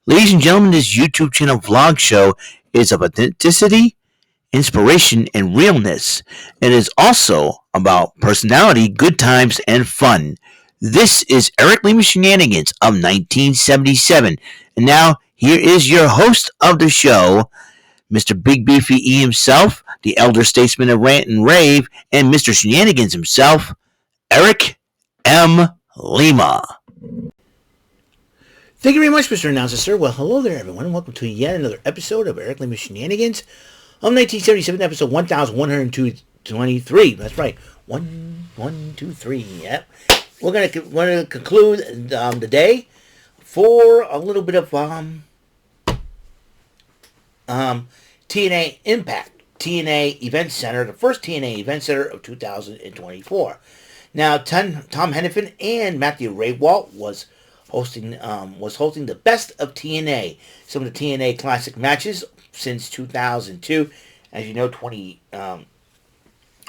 Ladies and gentlemen, this YouTube channel vlog show is of authenticity, inspiration, and realness. It is also about personality, good times, and fun. This is Eric Lima Shenanigans of 1977. And now, here is your host of the show, Mr. Big Beefy E himself, the elder statesman of Rant and Rave, and Mr. Shenanigans himself, Eric M. Lima. Thank you very much, Mr. Announcer, sir. Well, hello there, everyone, and welcome to yet another episode of Eric Lima Shenanigans of 1977, episode 1123. That's right, 1123. Yep. We're gonna conclude the day for a little bit of TNA Impact, TNA Event Center, the first TNA Event Center of 2024. Now, Tom Hennepin and Matthew Raywalt was hosting the best of TNA, some of the TNA classic matches since 2002. As you know,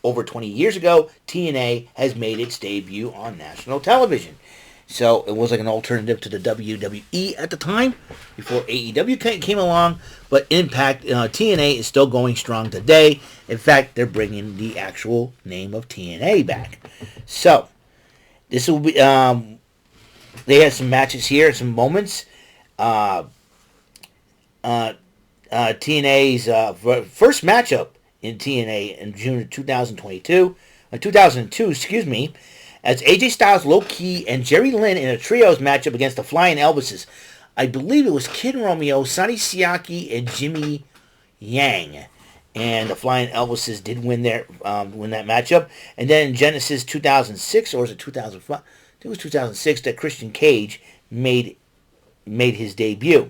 over 20 years ago, TNA has made its debut on national television. So it was like an alternative to the WWE at the time, before AEW came along. But Impact, TNA is still going strong today. In fact, they're bringing the actual name of TNA back. So this will be. They had some matches here, some moments. TNA's first matchup in TNA in June of 2002, excuse me, as AJ Styles, Low Ki, and Jerry Lynn in a trios matchup against the Flying Elvises. I believe it was Kid Romeo, Sonny Siaki, and Jimmy Yang. And the Flying Elvises did win that matchup. And then in Genesis 2006, or was it 2005? It was 2006 that Christian Cage made his debut.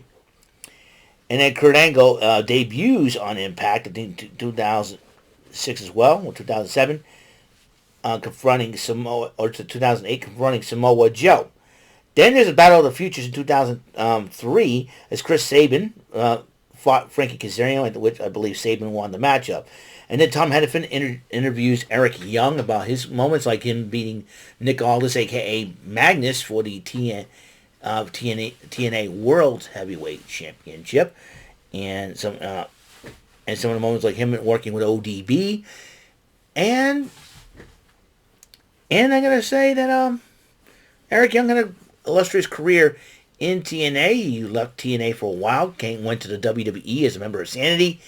And then Kurt Angle debuts on Impact, I think 2006 as well, or 2007, confronting Samoa, or 2008, confronting Samoa Joe. Then there's a Battle of the Futures in 2003 as Chris Sabin fought Frankie Kazarian, which I believe Sabin won the matchup. And then Tom Hennepin interviews Eric Young about his moments, like him beating Nick Aldis, a.k.a. Magnus, for the TNA World Heavyweight Championship. And some of the moments like him working with ODB. And I'm going to say that Eric Young had an illustrious career in TNA. He left TNA for a while, went to the WWE as a member of Sanity.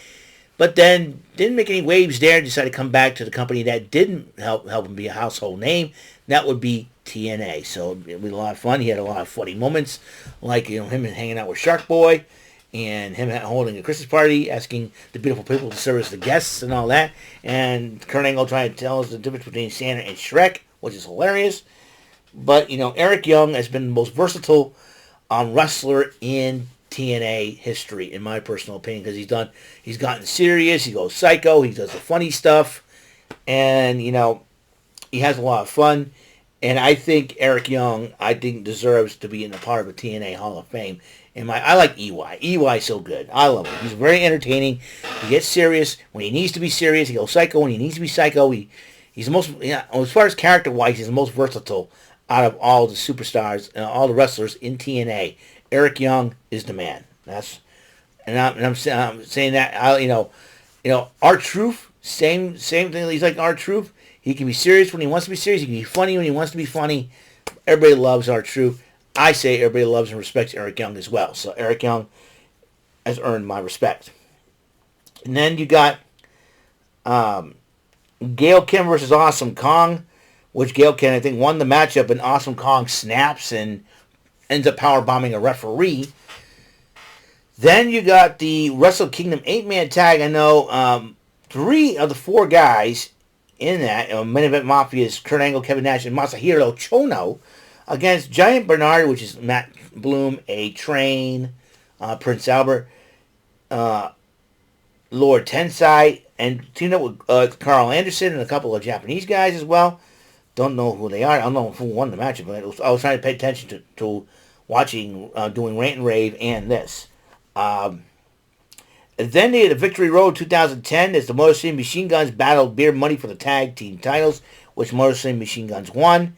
But then didn't make any waves there. Decided to come back to the company that didn't help him be a household name. That would be TNA. So it was a lot of fun. He had a lot of funny moments, like him hanging out with Shark Boy, and him holding a Christmas party, asking the beautiful people to serve as the guests and all that. And Kurt Angle trying to tell us the difference between Santa and Shrek, which is hilarious. But Eric Young has been the most versatile wrestler in TNA history, in my personal opinion, because he's gotten serious, he goes psycho, he does the funny stuff, and he has a lot of fun. And I think Eric Young, deserves to be in a part of a TNA Hall of Fame. I like EY. EY's so good. I love him. He's very entertaining. He gets serious when he needs to be serious. He goes psycho when he needs to be psycho. He's the most, as far as character-wise, he's the most versatile out of all the superstars, all the wrestlers in TNA. Eric Young is the man. I'm saying that. R-Truth, same thing. He's like R-Truth. He can be serious when he wants to be serious. He can be funny when he wants to be funny. Everybody loves R-Truth. I say everybody loves and respects Eric Young as well. So Eric Young has earned my respect. And then you got Gail Kim versus Awesome Kong, which Gail Kim, I think, won the matchup, and Awesome Kong snaps and ends up powerbombing a referee. Then you got the Wrestle Kingdom 8-man tag. I know 3 of the 4 guys in that, Main Event Mafia's Kurt Angle, Kevin Nash, and Masahiro Chono, against Giant Bernard, which is Matt Bloom, A-Train, Prince Albert, Lord Tensai, and teamed up with Carl Anderson and a couple of Japanese guys as well. Don't know who they are. I don't know who won the match, but I was trying to pay attention to watching, doing Rant and Rave and this. And then they had a Victory Road 2010 as the Motor City Machine Guns battled Beer Money for the tag team titles, which Motor City Machine Guns won.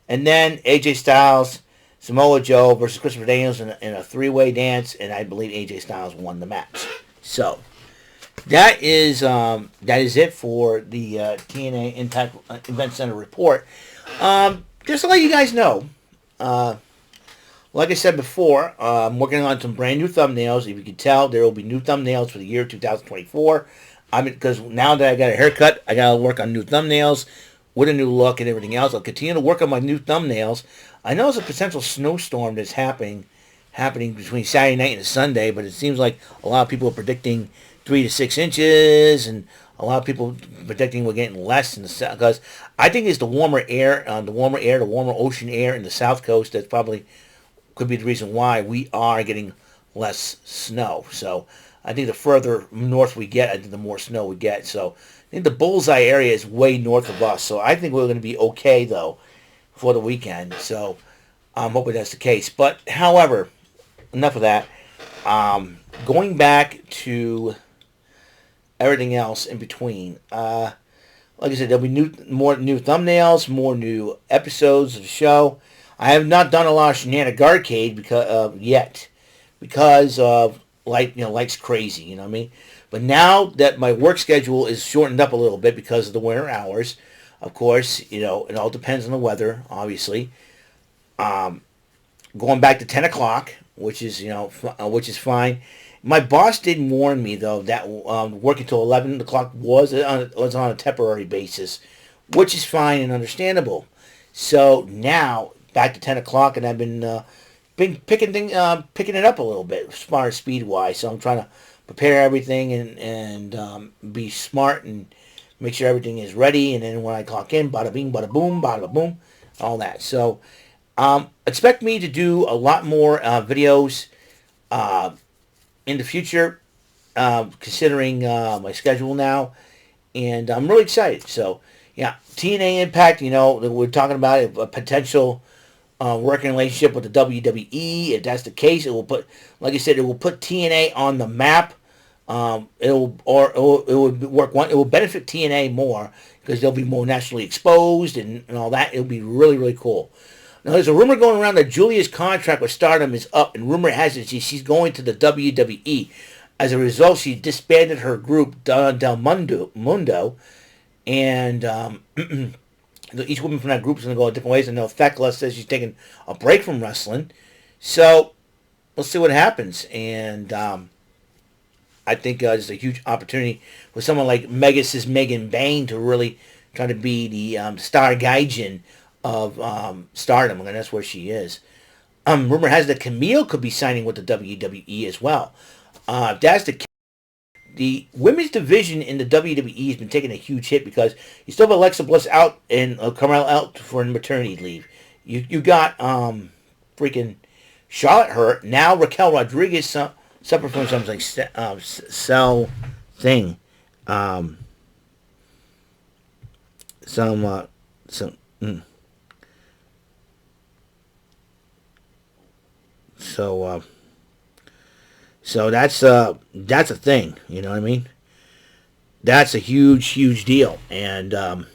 And then AJ Styles, Samoa Joe versus Christopher Daniels in a three-way dance, and I believe AJ Styles won the match. So that is it for the TNA Impact Event Center report. Just to let you guys know, like I said before, I'm working on some brand new thumbnails. If you can tell, there will be new thumbnails for the year 2024. Because now that I got a haircut, I got to work on new thumbnails with a new look and everything else. I'll continue to work on my new thumbnails. I know there's a potential snowstorm that's happening between Saturday night and Sunday, but it seems like a lot of people are predicting 3 to 6 inches, and a lot of people predicting we're getting less in the south. Because I think it's the warmer ocean air in the south coast that probably could be the reason why we are getting less snow. So I think the further north we get, I think the more snow we get. So I think the bullseye area is way north of us. So I think we're going to be okay, though, for the weekend. So I'm hoping that's the case. But, however, enough of that. Going back to everything else in between. Like I said, there'll be more new thumbnails, more new episodes of the show. I have not done a lot of Shenanigans yet because of life's crazy, you know what I mean? But now that my work schedule is shortened up a little bit because of the winter hours, of course, it all depends on the weather, obviously. Going back to 10 o'clock, which is fine. My boss did warn me, though, that working till 11 o'clock was on a temporary basis, which is fine and understandable. So now, back to 10 o'clock, and I've been picking it up a little bit as far as speed-wise. So I'm trying to prepare everything and be smart and make sure everything is ready. And then when I clock in, bada bing, bada boom, all that. So expect me to do a lot more videos in the future, considering my schedule now. And I'm really excited. So, yeah, TNA Impact, we're talking about a potential working relationship with the WWE. If that's the case, it will put, like I said, it will put TNA on the map. It will benefit TNA more because they'll be more nationally exposed and all that. It'll be really, really cool. Now, there's a rumor going around that Julia's contract with Stardom is up, and rumor has it she's going to the WWE. As a result, she disbanded her group, Del Mundo, and each woman from that group is going to go in different ways. I know Thekla says she's taking a break from wrestling. So, let's see what happens. And I think there's a huge opportunity for someone like Megas' Megan Bain to really try to be the star gaijin of Stardom, and that's where she is. Rumor has that Camille could be signing with the WWE as well. If that's the women's division in the WWE has been taking a huge hit because you still have Alexa Bliss out and Carmella out for maternity leave. You got freaking Charlotte hurt. Now Raquel Rodriguez suffered from something like cell thing. So that's a thing, you know what I mean? That's a huge deal. And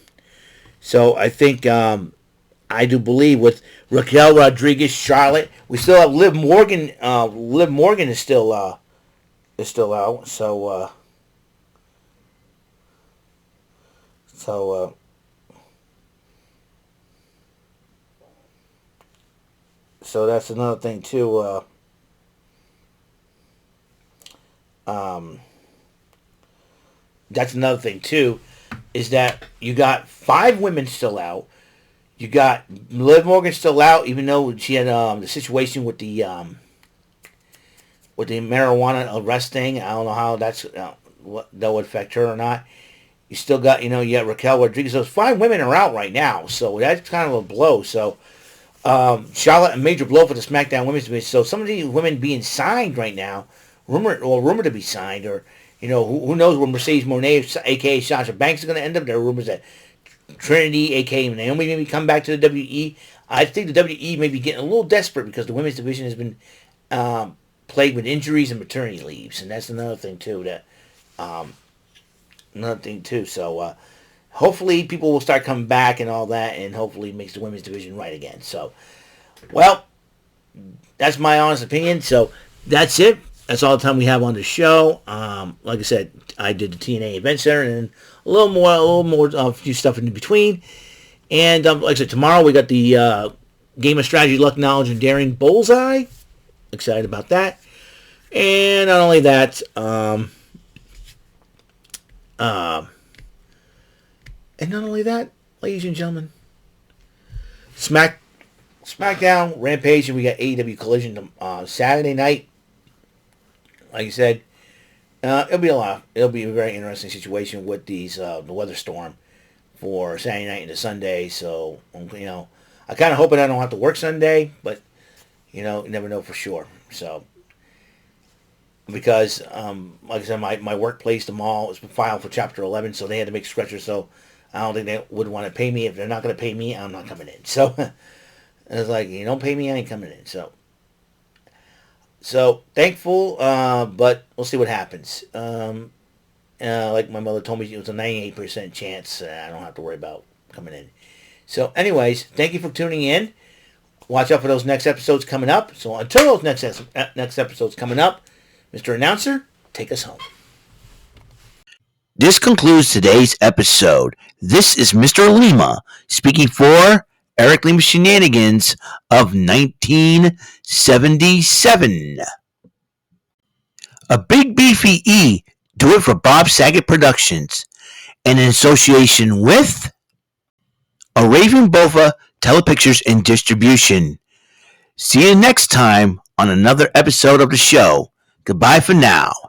so I think I do believe with Raquel Rodriguez, Charlotte, we still have Liv Morgan. Liv Morgan is still out. So that's another thing too. That's another thing too, is that you got 5 women still out. You got Liv Morgan still out, even though she had the situation with the marijuana arrest thing. I don't know how that would affect her or not. You still got you got Raquel Rodriguez. Those 5 women are out right now, so that's kind of a blow. So. Charlotte, a major blow for the SmackDown Women's Division. So some of these women being signed right now, rumored to be signed, or who knows where Mercedes Moné, aka Sasha Banks, is going to end up. There are rumors that Trinity, aka Naomi, maybe come back to the WWE. I think the WWE may be getting a little desperate because the women's division has been plagued with injuries and maternity leaves, and that's another thing too. So. Hopefully people will start coming back and all that, and hopefully it makes the women's division right again. So, well, that's my honest opinion. So that's it. That's all the time we have on the show. Like I said, I did the TNA Event Center and a little more, a few stuff in between. And like I said, tomorrow we got the Game of Strategy, Luck, Knowledge, and Daring Bullseye. Excited about that. And not only that, ladies and gentlemen, SmackDown, Rampage, and we got AEW Collision Saturday night. Like I said, it'll be a lot. It'll be a very interesting situation with these the weather storm for Saturday night into Sunday. So I kind of hope I don't have to work Sunday, but you never know for sure. So because like I said, my workplace, the mall, was filed for Chapter 11, so they had to make stretchers. So I don't think they would want to pay me. If they're not going to pay me, I'm not coming in. So it's like, you don't pay me, I ain't coming in. So thankful, but we'll see what happens. Like my mother told me, it was a 98% chance. I don't have to worry about coming in. So anyways, thank you for tuning in. Watch out for those next episodes coming up. So until those next episodes coming up, Mr. Announcer, take us home. This concludes today's episode. This is Mr. Lima speaking for Eric Lima Shenanigans of 1977. A big beefy E, do it for Bob Saget Productions, and in association with a Raven Bova Telepictures and Distribution. See you next time on another episode of the show. Goodbye for now.